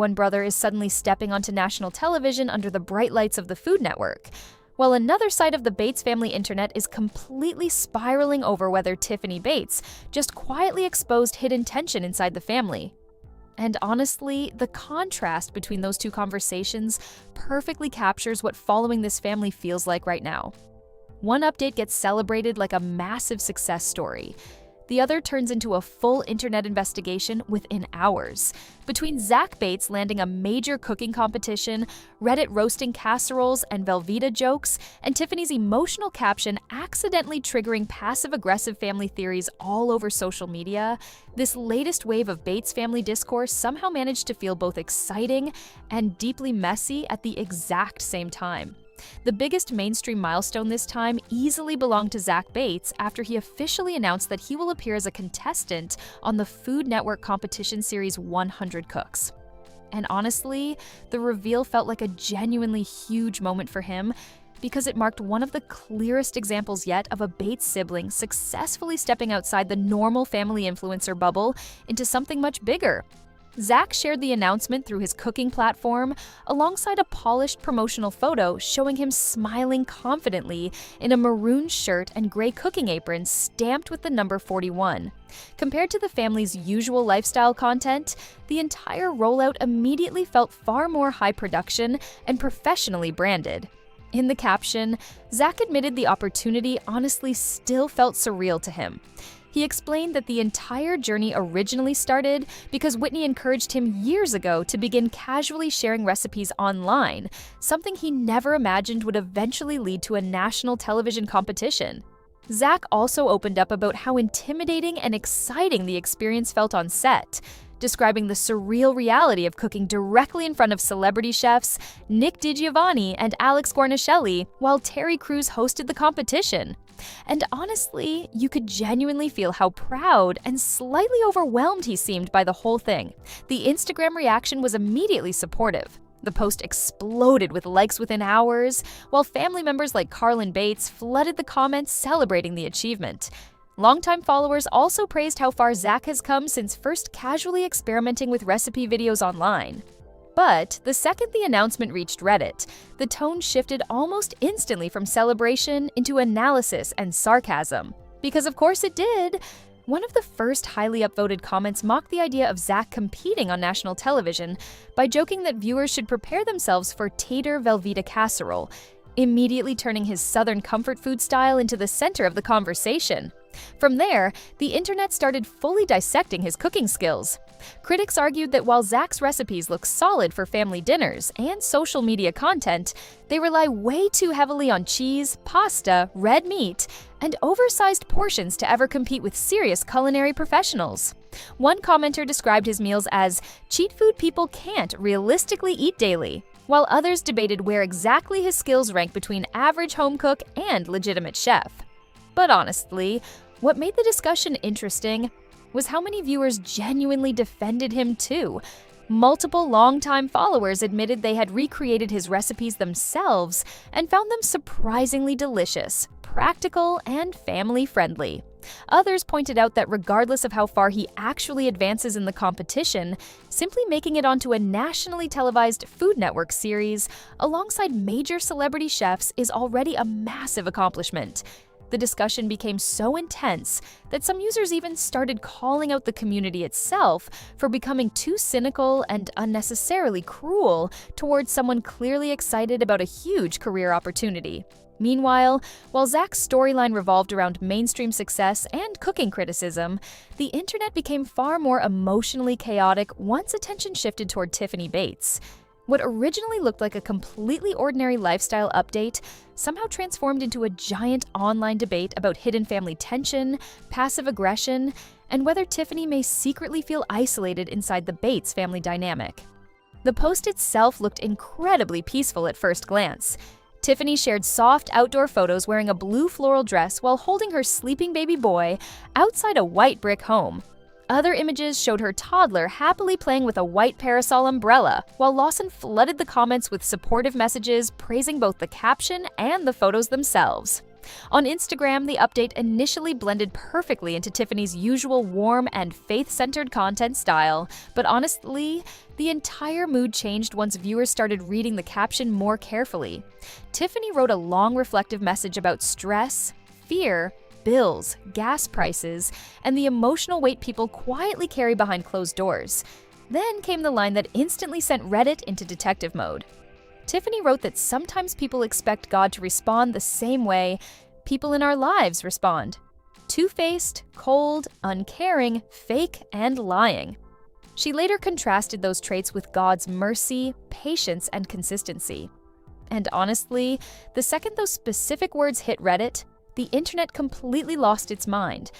one brother is suddenly stepping onto national television under the bright lights of the Food Network, while another side of the Bates family internet is completely spiraling over whether Tiffany Bates just quietly exposed hidden tension inside the family. And honestly, the contrast between those two conversations perfectly captures what following this family feels like right now. One update gets celebrated like a massive success story. The other turns into a full internet investigation within hours. Between Zach Bates landing a major cooking competition, Reddit roasting casseroles and Velveeta jokes, and Tiffany's emotional caption accidentally triggering passive-aggressive family theories all over social media, this latest wave of Bates family discourse somehow managed to feel both exciting and deeply messy at the exact same time. The biggest mainstream milestone this time easily belonged to Zach Bates after he officially announced that he will appear as a contestant on the Food Network competition series 100 Cooks. And honestly, the reveal felt like a genuinely huge moment for him because it marked one of the clearest examples yet of a Bates sibling successfully stepping outside the normal family influencer bubble into something much bigger. Zach shared the announcement through his cooking platform alongside a polished promotional photo showing him smiling confidently in a maroon shirt and gray cooking apron stamped with the number 41. Compared to the family's usual lifestyle content, the entire rollout immediately felt far more high production and professionally branded. In the caption, Zach admitted the opportunity honestly still felt surreal to him. He explained that the entire journey originally started because Whitney encouraged him years ago to begin casually sharing recipes online, something he never imagined would eventually lead to a national television competition. Zach also opened up about how intimidating and exciting the experience felt on set, describing the surreal reality of cooking directly in front of celebrity chefs Nick DiGiovanni and Alex Guarnaschelli while Terry Crews hosted the competition. And honestly, you could genuinely feel how proud and slightly overwhelmed he seemed by the whole thing. The Instagram reaction was immediately supportive. The post exploded with likes within hours, while family members like Carlin Bates flooded the comments celebrating the achievement. Longtime followers also praised how far Zach has come since first casually experimenting with recipe videos online. But the second the announcement reached Reddit, the tone shifted almost instantly from celebration into analysis and sarcasm. Because of course it did. One of the first highly upvoted comments mocked the idea of Zach competing on national television by joking that viewers should prepare themselves for tater Velveeta casserole, immediately turning his southern comfort food style into the center of the conversation. From there, the internet started fully dissecting his cooking skills. Critics argued that while Zach's recipes look solid for family dinners and social media content, they rely way too heavily on cheese, pasta, red meat, and oversized portions to ever compete with serious culinary professionals. One commenter described his meals as cheat food people can't realistically eat daily, while others debated where exactly his skills rank between average home cook and legitimate chef. But honestly, what made the discussion interesting was how many viewers genuinely defended him too. Multiple longtime followers admitted they had recreated his recipes themselves and found them surprisingly delicious, practical, and family-friendly. Others pointed out that regardless of how far he actually advances in the competition, simply making it onto a nationally televised Food Network series alongside major celebrity chefs is already a massive accomplishment. The discussion became so intense that some users even started calling out the community itself for becoming too cynical and unnecessarily cruel towards someone clearly excited about a huge career opportunity. Meanwhile, while Zach's storyline revolved around mainstream success and cooking criticism, the internet became far more emotionally chaotic once attention shifted toward Tiffany Bates. What originally looked like a completely ordinary lifestyle update somehow transformed into a giant online debate about hidden family tension, passive aggression, and whether Tiffany may secretly feel isolated inside the Bates family dynamic. The post itself looked incredibly peaceful at first glance. Tiffany shared soft outdoor photos wearing a blue floral dress while holding her sleeping baby boy outside a white brick home. Other images showed her toddler happily playing with a white parasol umbrella, while Lawson flooded the comments with supportive messages praising both the caption and the photos themselves. On Instagram, the update initially blended perfectly into Tiffany's usual warm and faith-centered content style, but honestly, the entire mood changed once viewers started reading the caption more carefully. Tiffany wrote a long reflective message about stress, fear, bills, gas prices, and the emotional weight people quietly carry behind closed doors. Then came the line that instantly sent Reddit into detective mode. Tiffany wrote that sometimes people expect God to respond the same way people in our lives respond: two-faced, cold, uncaring, fake, and lying. She later contrasted those traits with God's mercy, patience, and consistency. And honestly, the second those specific words hit Reddit, the internet completely lost its mind.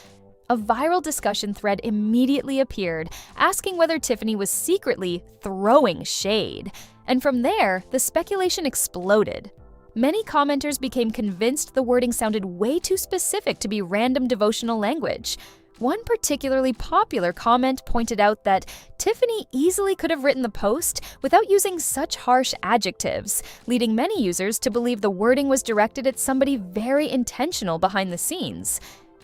A viral discussion thread immediately appeared, asking whether Tiffany was secretly throwing shade. And from there, the speculation exploded. Many commenters became convinced the wording sounded way too specific to be random devotional language. One particularly popular comment pointed out that Tiffany easily could have written the post without using such harsh adjectives, leading many users to believe the wording was directed at somebody very intentional behind the scenes.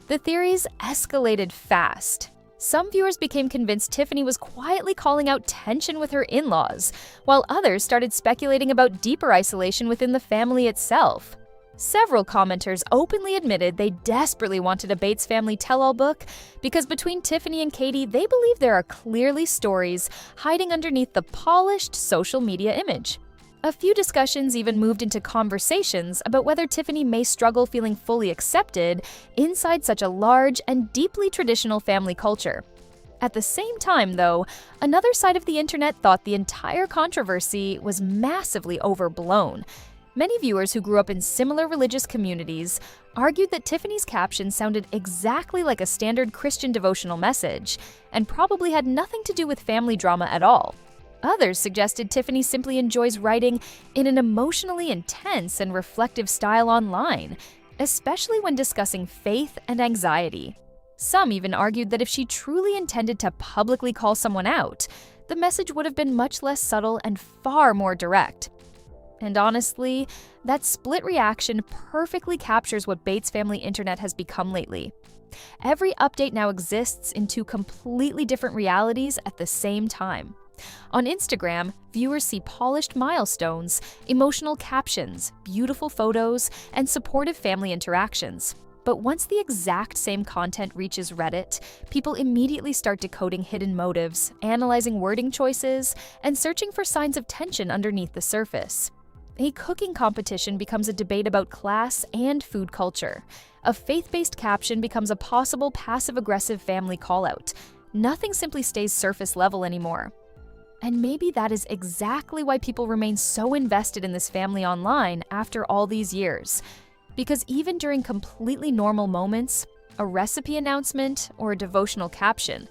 The theories escalated fast. Some viewers became convinced Tiffany was quietly calling out tension with her in-laws, while others started speculating about deeper isolation within the family itself. Several commenters openly admitted they desperately wanted a Bates family tell-all book because between Tiffany and Katie, they believe there are clearly stories hiding underneath the polished social media image. A few discussions even moved into conversations about whether Tiffany may struggle feeling fully accepted inside such a large and deeply traditional family culture. At the same time, though, another side of the internet thought the entire controversy was massively overblown. Many viewers who grew up in similar religious communities argued that Tiffany's caption sounded exactly like a standard Christian devotional message, and probably had nothing to do with family drama at all. Others suggested Tiffany simply enjoys writing in an emotionally intense and reflective style online, especially when discussing faith and anxiety. Some even argued that if she truly intended to publicly call someone out, the message would have been much less subtle and far more direct. And honestly, that split reaction perfectly captures what Bates family internet has become lately. Every update now exists in two completely different realities at the same time. On Instagram, viewers see polished milestones, emotional captions, beautiful photos, and supportive family interactions. But once the exact same content reaches Reddit, people immediately start decoding hidden motives, analyzing wording choices, and searching for signs of tension underneath the surface. A cooking competition becomes a debate about class and food culture. A faith-based caption becomes a possible passive-aggressive family call-out. Nothing simply stays surface level anymore. And maybe that is exactly why people remain so invested in this family online after all these years. Because even during completely normal moments, a recipe announcement, or a devotional caption,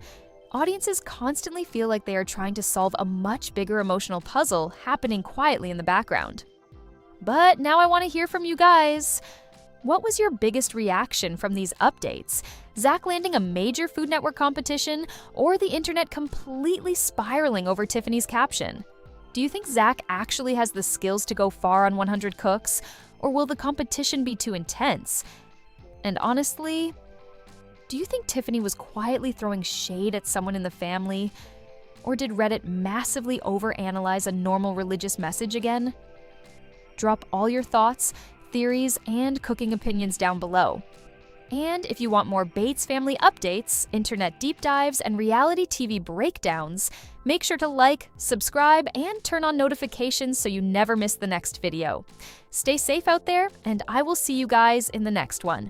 audiences constantly feel like they are trying to solve a much bigger emotional puzzle happening quietly in the background. But now I want to hear from you guys. What was your biggest reaction from these updates? Zach landing a major Food Network competition, or the internet completely spiraling over Tiffany's caption? Do you think Zach actually has the skills to go far on 100 Cooks, or will the competition be too intense? And honestly, do you think Tiffany was quietly throwing shade at someone in the family? Or did Reddit massively overanalyze a normal religious message again? Drop all your thoughts, theories, and cooking opinions down below. And if you want more Bates family updates, internet deep dives, and reality TV breakdowns, make sure to like, subscribe, and turn on notifications so you never miss the next video. Stay safe out there, and I will see you guys in the next one.